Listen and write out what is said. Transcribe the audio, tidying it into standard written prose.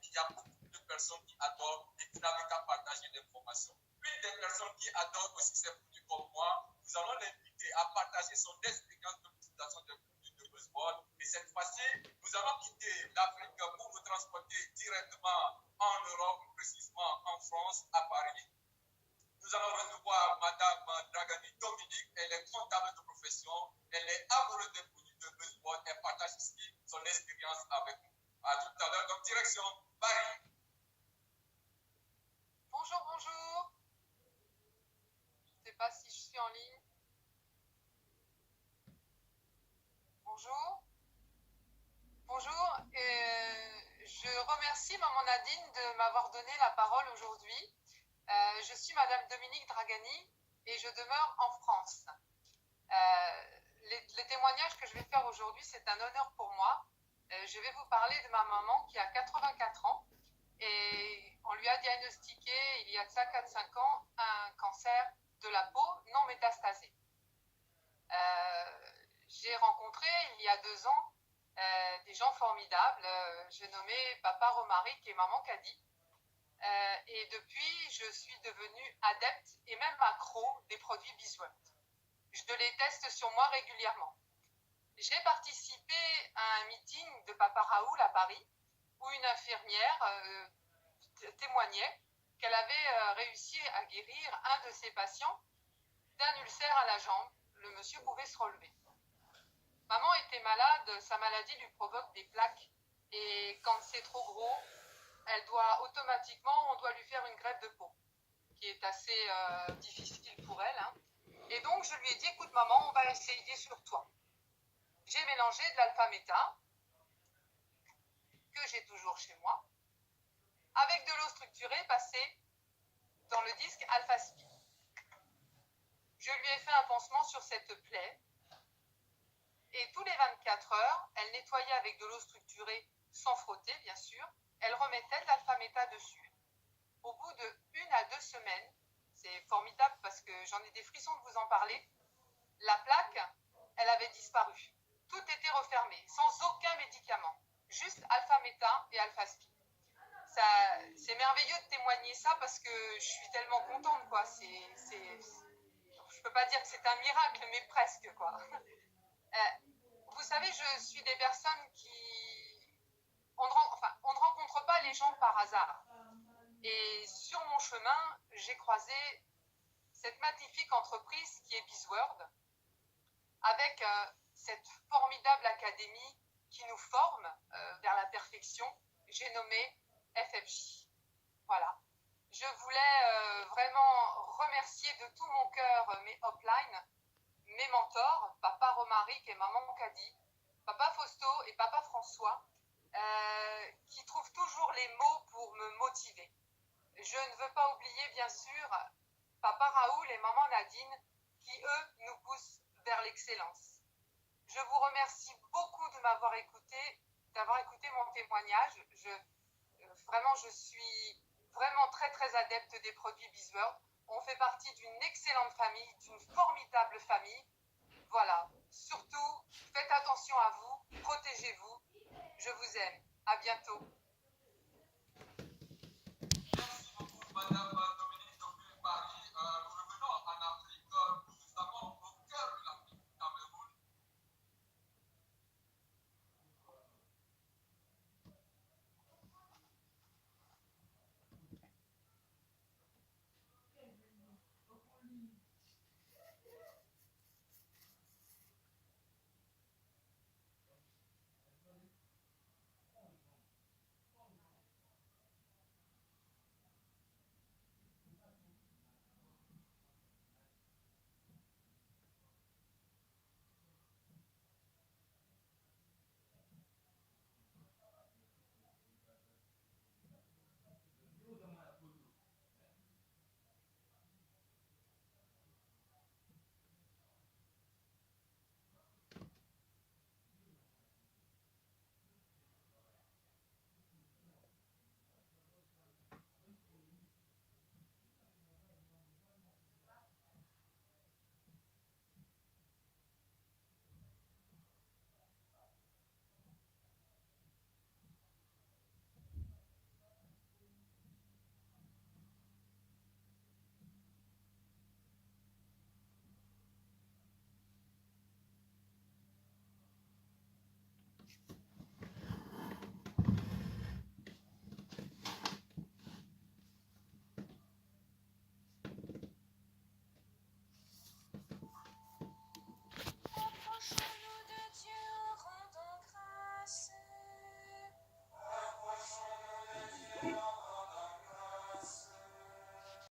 il y a beaucoup de personnes qui adorent et qui n'avaient qu'à partager l'information. Une des personnes qui adore aussi ces produits comme moi, nous allons l'inviter à partager son expérience de l'utilisation des produits de baseball. Et cette fois-ci, nous allons quitter l'Afrique pour nous transporter directement en Europe, précisément en France, à Paris. Nous allons recevoir Madame Dragani Dominique. Elle est comptable de profession. Elle est amoureuse des produits de baseball. Elle partage ici son expérience avec nous. À tout à l'heure. Donc, direction Paris. Bonjour, bonjour. Je ne sais pas si je suis en ligne. Bonjour. Bonjour. Je remercie Maman Nadine de m'avoir donné la parole aujourd'hui. Je suis Madame Dominique Dragani et je demeure en France. Les témoignages que je vais faire aujourd'hui, c'est un honneur pour moi. Je vais vous parler de ma maman qui a 84 ans et on lui a diagnostiqué il y a de ça 4-5 ans un cancer de la peau non métastasé. J'ai rencontré il y a 2 ans des gens formidables, j'ai nommé Papa Romaric et Maman Kadi. Et depuis, je suis devenue adepte et même accro des produits Beesworth. Je les teste sur moi régulièrement. J'ai participé à un meeting de Papa Raoul à Paris où une infirmière témoignait qu'elle avait réussi à guérir un de ses patients d'un ulcère à la jambe. Le monsieur pouvait se relever. Maman était malade, sa maladie lui provoque des plaques et quand c'est trop gros, on doit lui faire une greffe de peau qui est assez difficile pour elle. Hein. Et donc je lui ai dit, écoute maman, on va essayer sur toi. J'ai mélangé de l'alpha-méta, que j'ai toujours chez moi, avec de l'eau structurée passée dans le disque alpha-spi. Je lui ai fait un pansement sur cette plaie et tous les 24 heures, elle nettoyait avec de l'eau structurée sans frotter bien sûr, elle remettait de l'alpha-méta dessus. Au bout de 1 à 2 semaines, c'est formidable parce que j'en ai des frissons de vous en parler, la plaque, elle avait disparu. Tout était refermé, sans aucun médicament, juste alpha-méta et alpha-spi. C'est merveilleux de témoigner ça parce que je suis tellement contente, quoi. Je peux pas dire que c'est un miracle, mais presque, quoi. Vous savez, je suis des personnes qui... On ne rencontre pas les gens par hasard. Et sur mon chemin, j'ai croisé cette magnifique entreprise qui est Beesworth, avec cette formidable académie qui nous forme vers la perfection. J'ai nommé FFJ. Voilà. Je voulais vraiment remercier de tout mon cœur mes uplines, mes mentors, Papa Romaric et Maman Kadi, Papa Fausto et Papa François, qui trouvent toujours les mots pour me motiver. Je ne veux pas oublier, bien sûr, Papa Raoul et Maman Nadine, qui, eux, nous poussent vers l'excellence. Je vous remercie beaucoup de m'avoir écouté, d'avoir écouté mon témoignage. Vraiment, je suis vraiment très, très adepte des produits Beesworth. On fait partie d'une excellente famille, d'une formidable famille. Voilà. Surtout, faites attention à vous, protégez-vous. Je vous aime. À bientôt. Merci beaucoup, Madame Dominique depuis Paris. Nous revenons en Afrique, plus justement au cœur de l'Afrique, Cameroun.